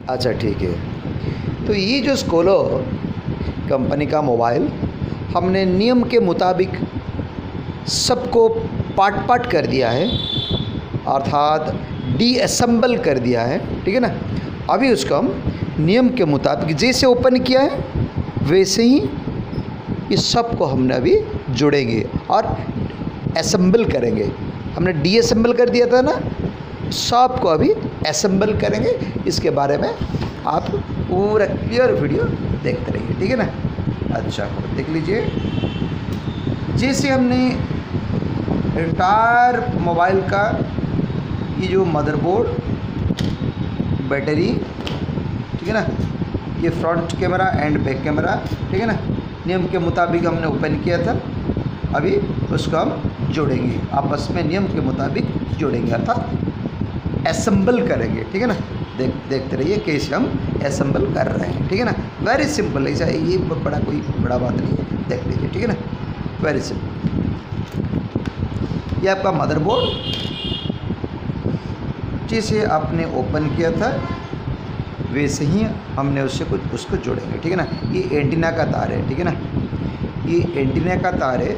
अच्छा ठीक है। तो ये जो स्कोलो कंपनी का मोबाइल हमने नियम के मुताबिक सबको पार्ट पार्ट कर दिया है, अर्थात डीअसेंबल कर दिया है, ठीक है ना। अभी उसको हम नियम के मुताबिक जैसे ओपन किया है वैसे ही इस सब को हमने अभी जोड़ेंगे और असेंबल करेंगे। हमने डीअसेंबल कर दिया था ना, सब को अभी असेंबल करेंगे। इसके बारे में आप पूरा क्लियर वीडियो देखते रहिए, ठीक है ना। अच्छा देख लीजिए, जैसे हमने एंटायर मोबाइल का ये जो मदरबोर्ड, बैटरी, ठीक है ना, ये front camera and back camera, ठीक है ना, नियम के मुताबिक हमने ओपन किया था। अभी उसको हम जोड़ेंगे, आपस में नियम के मुताबिक जोड़ेंगे, अर्थात असेंबल करेंगे, ठीक है ना। देखते रहिए कैसे हम असेंबल कर रहे हैं, ठीक है ना। वेरी सिंपल, ऐसा ये कोई बड़ा बात नहीं है, देख लीजिए, ठीक है ना, वेरी सिंपल। ये आपका मदरबोर्ड जैसे आपने ओपन किया था वैसे ही हमने उसको जोड़ेंगे, ठीक है ना। ये एंटीना का तार है, ठीक है ना, ये एंटीना का तार है,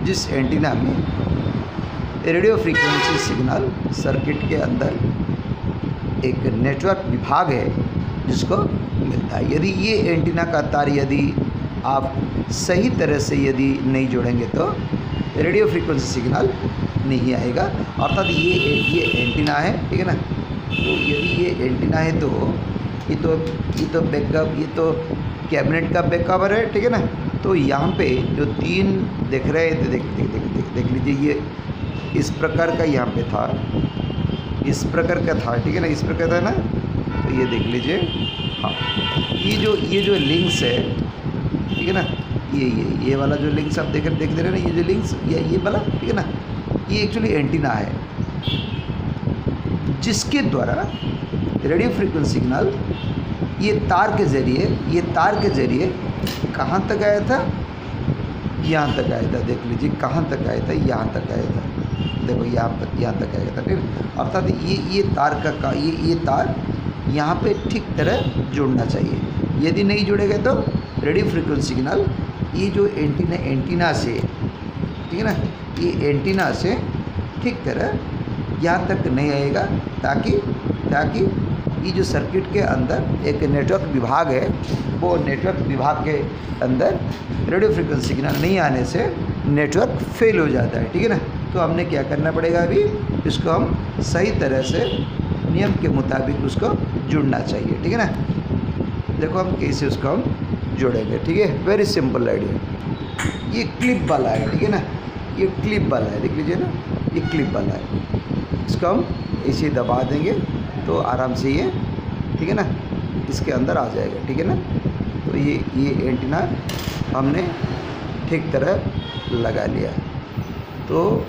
जिस एंटीना में रेडियो फ्रीक्वेंसी सिग्नल सर्किट के अंदर एक नेटवर्क विभाग है जिसको मिलता है। यदि ये एंटीना का तार यदि आप सही तरह से यदि नहीं जोड़ेंगे तो रेडियो फ्रीक्वेंसी सिग्नल नहीं आएगा, अर्थात ये एंटीना है, ठीक है ना। तो यदि ये एंटीना है तो ये तो बैकअप, ये तो कैबिनेट का बैक कवर है, ठीक है ना। तो यहाँ पे जो तीन देख रहे हैं, देख लीजिए, ये इस प्रकार का यहाँ पे था, इस प्रकार का था, ठीक है ना, इस प्रकार था ना। तो ये देख लीजिए, हाँ, ये जो लिंक्स है, ठीक है ना, ये वाला जो लिंक्स आप देख दे रहे हैं ना, ये जो लिंक्स, ये वाला, ठीक है ना, ये एक्चुअली एंटीना है जिसके द्वारा रेडियो फ्रीक्वेंसी सिग्नल ये तार के ज़रिए कहाँ तक आया था, यहाँ तक आया था। देख लीजिए कहाँ तक आया था, यहाँ तक आया था, देखो यहाँ तक आया था, ठीक है। अर्थात ये तार का ये तार यहाँ पे ठीक तरह जुड़ना चाहिए। यदि नहीं जुड़ेगा तो रेडियो फ्रीक्वेंसी सिग्नल ये जो एंटीना से, ठीक है ना, ये एंटीना से ठीक तरह यहाँ तक नहीं आएगा, ताकि ये जो सर्किट के अंदर एक नेटवर्क विभाग है, वो नेटवर्क विभाग के अंदर रेडियो फ्रीक्वेंसी सिग्नल नहीं आने से नेटवर्क फेल हो जाता है, ठीक है ना। तो हमने क्या करना पड़ेगा, अभी इसको हम सही तरह से नियम के मुताबिक उसको जुड़ना चाहिए, ठीक है ना। देखो हम कैसे उसको हम जोड़ेंगे, ठीक है, वेरी सिंपल आइडिया। ये क्लिप वाला है, ठीक है ना, ये क्लिप वाला है, देख लीजिए ना, ये क्लिप वाला है। इसको हम ऐसे दबा देंगे तो आराम से ये, ठीक है ना, इसके अंदर आ जाएगा, ठीक है ना। तो ये एंटीना हमने ठीक तरह लगा लिया। तो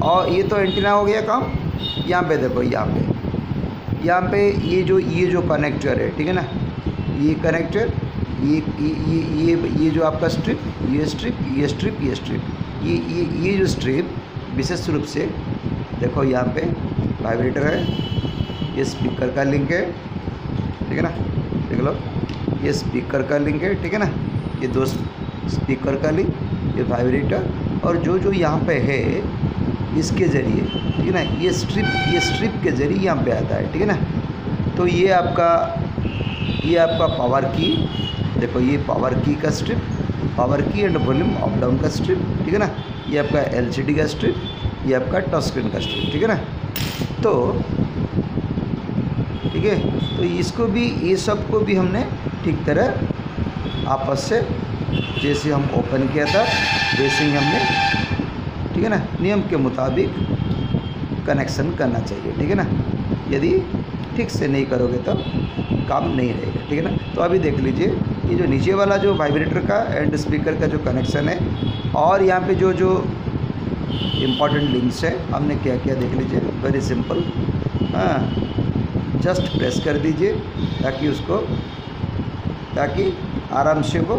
और ये तो एंटीना हो गया काम। यहाँ पे देखो, यहाँ पे ये जो कनेक्टर है, ठीक है ना, ये कनेक्टर, ये जो आपका स्ट्रिप, ये जो स्ट्रिप विशेष रूप से देखो, यहाँ पे वाइब्रेटर है, ये स्पीकर का लिंक है, ठीक है ना, देख लो, ये स्पीकर का लिंक है, ठीक है ना, ये दो स्पीकर का लिंक, ये वाइब्रेटर, और जो यहाँ पे है इसके ज़रिए, ठीक है ना, ये स्ट्रिप के ज़रिए यहाँ पे आता है, ठीक है ना। तो ये आपका पावर की, देखो ये पावर की का स्ट्रिप, पावर की एंड वॉल्यूम अप डाउन का स्ट्रिप, ठीक है ना, ये आपका LCD का स्ट्रिप, ये आपका टच स्क्रीन का स्ट्रिप, ठीक है ना। तो ठीक है, तो इसको भी, ये सब को भी हमने ठीक तरह आपस से जैसे हम ओपन किया था वैसे ही हमने, ठीक है ना, नियम के मुताबिक कनेक्शन करना चाहिए, ठीक है ना। यदि ठीक से नहीं करोगे तो काम नहीं रहेगा, ठीक है ना। तो अभी देख लीजिए, ये जो नीचे वाला जो वाइब्रेटर का एंड स्पीकर का जो कनेक्शन है, और यहाँ पे जो इम्पॉर्टेंट लिंक्स है, हमने क्या किया देख लीजिए, वेरी सिंपल। हाँ, जस्ट प्रेस कर दीजिए ताकि आराम से वो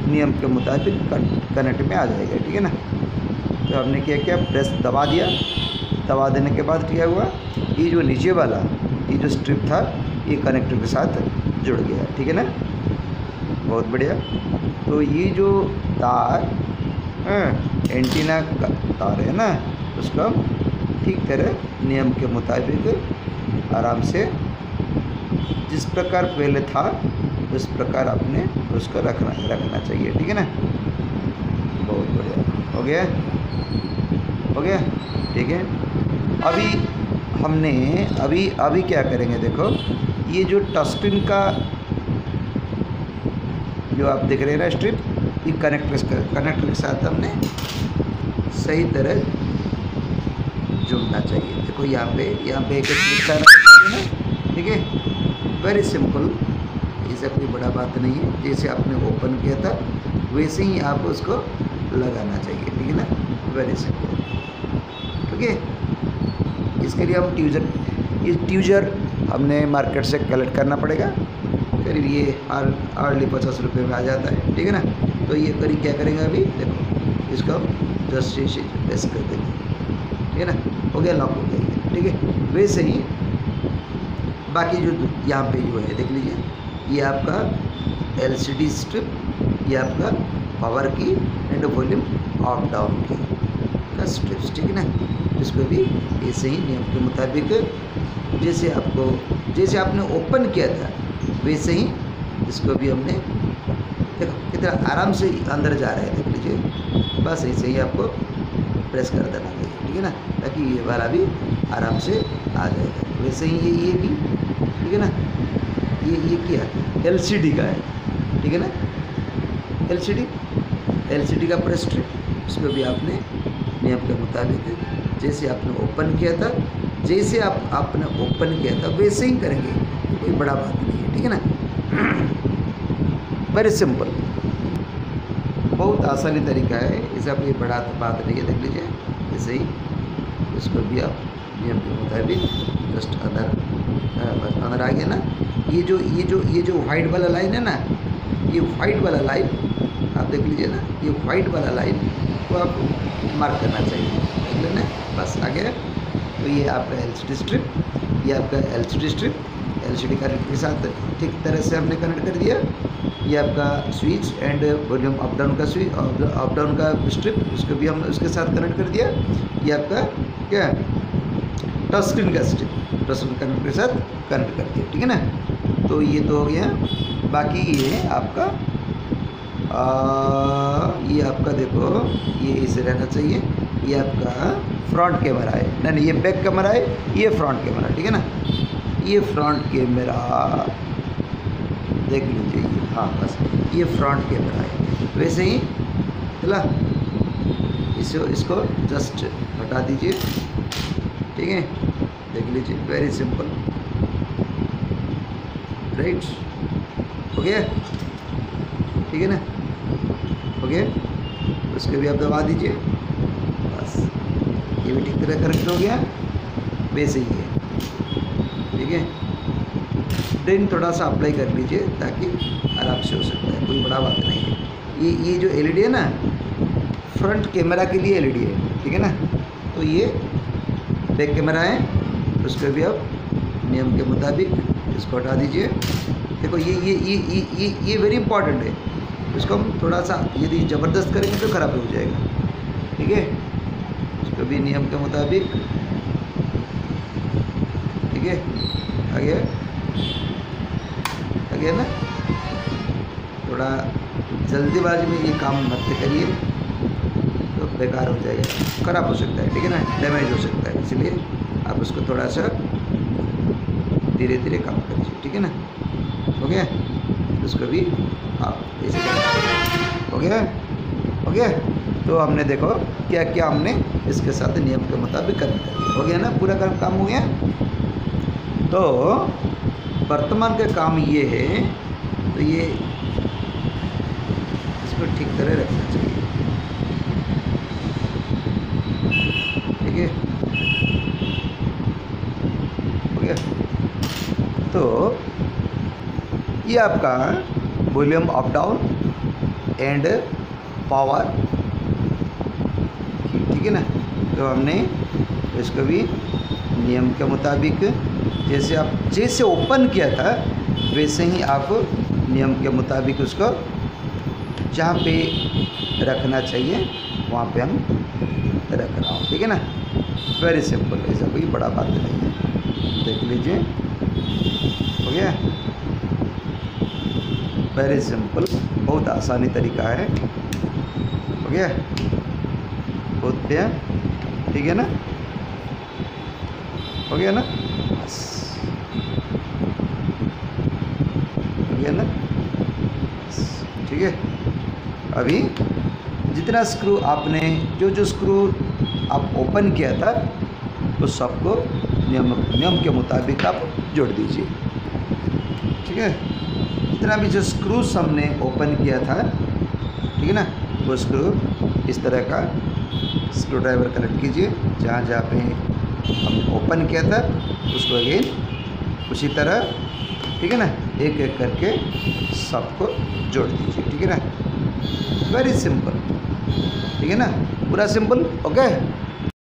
नियम के मुताबिक कनेक्ट में आ जाएगा, ठीक है ना। तो हमने क्या किया, प्रेस दबा दिया, दबा देने के बाद क्या हुआ, ये जो नीचे वाला ये जो स्ट्रिप था ये कनेक्टर के साथ जुड़ गया, ठीक है ना। बहुत बढ़िया। तो ये जो तार एंटीना का तार है ना, उसका ठीक तरह नियम के मुताबिक आराम से जिस प्रकार पहले था उस प्रकार आपने उसको रखना चाहिए, ठीक है ना। बहुत बढ़िया, हो गया, ठीक है। अभी हमने अभी क्या करेंगे, देखो ये जो टस्टिन का जो आप देख रहे हैं ना स्ट्रिप, ये कनेक्टर के साथ हमने सही तरह जुड़ना चाहिए। देखो यहाँ पे एक स्ट्रिप है ना, ठीक है। वेरी सिंपल, ऐसा कोई बड़ा बात नहीं है। जैसे आपने ओपन किया था वैसे ही आप उसको लगाना चाहिए, ठीक है ना। वेरी सिंपल, ठीक है। इसके लिए हम ट्यूजर हमने मार्केट से कलेक्ट करना पड़ेगा। करीब ये हार्डली 50 रुपये में आ जाता है, ठीक है ना। तो ये करीब क्या करेंगे, अभी देखो इसको हम जस्ट से प्रेस कर देंगे, ठीक है ना। हो गया, लॉक हो गया, ठीक है। वैसे ही बाकी जो यहाँ पे जो है देख लीजिए, ये आपका LCD स्ट्रिप, ये आपका पावर की एंड वॉल्यूम अप डाउन की का स्ट्रिप्स, ठीक है ना। इसको भी ऐसे ही नियम के मुताबिक जैसे आपने ओपन किया था वैसे ही इसको भी हमने, देखो कितना आराम से अंदर जा रहा है, देख लीजिए। बस ऐसे ही आपको प्रेस कर देना चाहिए, ठीक है ना, ताकि ये वाला भी आराम से आ जाएगा। वैसे ही ये भी, ठीक है ना। ये क्या LCD का है, ठीक है ना। LCD का प्रेस स्ट्रिप, इसको भी आपने नियम के मुताबिक जैसे आपने ओपन किया था वैसे ही करेंगे, कोई बड़ा बात नहीं है, ठीक है ना। वेरी सिंपल, बहुत आसानी तरीका है, ऐसा कोई बड़ा बात नहीं है। देख लीजिए, ऐसे ही इसको भी आप नियम के मुताबिक जस्ट अंदर आ गया ना। ये जो वाइट वाला लाइन है ना, ये वाइट वाला लाइन आप देख लीजिए ना, ये वाइट वाला लाइन को आप मार्क करना चाहिए, देख लेना, बस आ गया। तो ये आपका LCD स्ट्रिप, ये आपका LCD स्ट्रिप LCD कनेक्टर के साथ ठीक तरह से हमने कनेक्ट कर दिया। ये आपका switch and volume up down का स्विच, अप डाउन का स्ट्रिप, उसको भी हम उसके साथ कनेक्ट कर दिया। ये आपका क्या टच स्क्रीन का स्ट्रिप, टच स्क्रीन कनेक्टर के साथ कनेक्ट कर दिया, ठीक है ना। तो ये तो हो गया। बाकी ये आपका देखो ये इसे रहना चाहिए। ये आपका फ्रंट कैमरा है, नहीं ये बैक कैमरा है, ये फ्रंट कैमरा, ठीक है ना। ये फ्रंट कैमरा देख लीजिए, ये हाँ बस ये फ्रंट कैमरा है। वैसे ही चला, इसको जस्ट हटा दीजिए, ठीक है। देख लीजिए, वेरी सिंपल, राइट, हो गया, ठीक है ना, हो गया। उसको भी आप दबा दीजिए, बस ये भी ठीक तरह करेक्ट हो गया। वैसे ही है, ठीक है। देन थोड़ा सा अप्लाई कर लीजिए ताकि आराम से हो सकता है, कोई बड़ा बात नहीं है। ये जो LED है ना, फ्रंट कैमरा के लिए LED है, ठीक है ना। तो ये बैक कैमरा है, उसको भी आप नियम के मुताबिक इसको हटा दीजिए। देखो ये वेरी इंपॉर्टेंट है, इसको हम थोड़ा सा यदि ज़बरदस्त करेंगे तो ख़राब हो जाएगा, ठीक है। इसको भी नियम के मुताबिक, ठीक है। आ गया ना। थोड़ा जल्दीबाजी में ये काम मत करिए, तो बेकार हो जाएगा, ख़राब हो सकता है, ठीक है ना, डैमेज हो सकता है। इसलिए आप उसको थोड़ा सा धीरे धीरे काम करिए, ठीक है ना। हो गया, उसको भी आप ऐसे हो गया। तो हमने देखो क्या क्या हमने इसके साथ नियम के मुताबिक करना है, हो गया ना, पूरा काम हो गया। तो वर्तमान का काम ये है, तो ये इसको ठीक तरह रखना चाहिए, ठीक है, हो गया। तो ये आपका volume up down and power, ठीक है ना। तो हमने इसको भी नियम के मुताबिक जैसे ओपन किया था वैसे ही आप नियम के मुताबिक उसको जहाँ पे रखना चाहिए वहाँ पे हम रख रहा हूँ, ठीक है ना। वेरी सिंपल, ऐसा कोई बड़ा बात नहीं है। देख लीजिए, हो गया। वेरी सिंपल, बहुत आसानी तरीका है, हो गया, होते हैं, ठीक है ना, हो गया ना, बस हो गया ना, ठीक है। अभी जितना स्क्रू आपने जो स्क्रू आप ओपन किया था उस सबको नियम के मुताबिक आप जोड़ दीजिए, ठीक है। जितना भी जो स्क्रूस हमने ओपन किया था, ठीक है ना, वो स्क्रू इस तरह का स्क्रू ड्राइवर कनेक्ट कीजिए। जहाँ जहाँ पे हमने ओपन किया था उसको अगेन उसी तरह, ठीक है ना, एक एक करके सबको जोड़ दीजिए, ठीक है ना। वेरी सिंपल, ठीक है ना, पूरा सिंपल, ओके।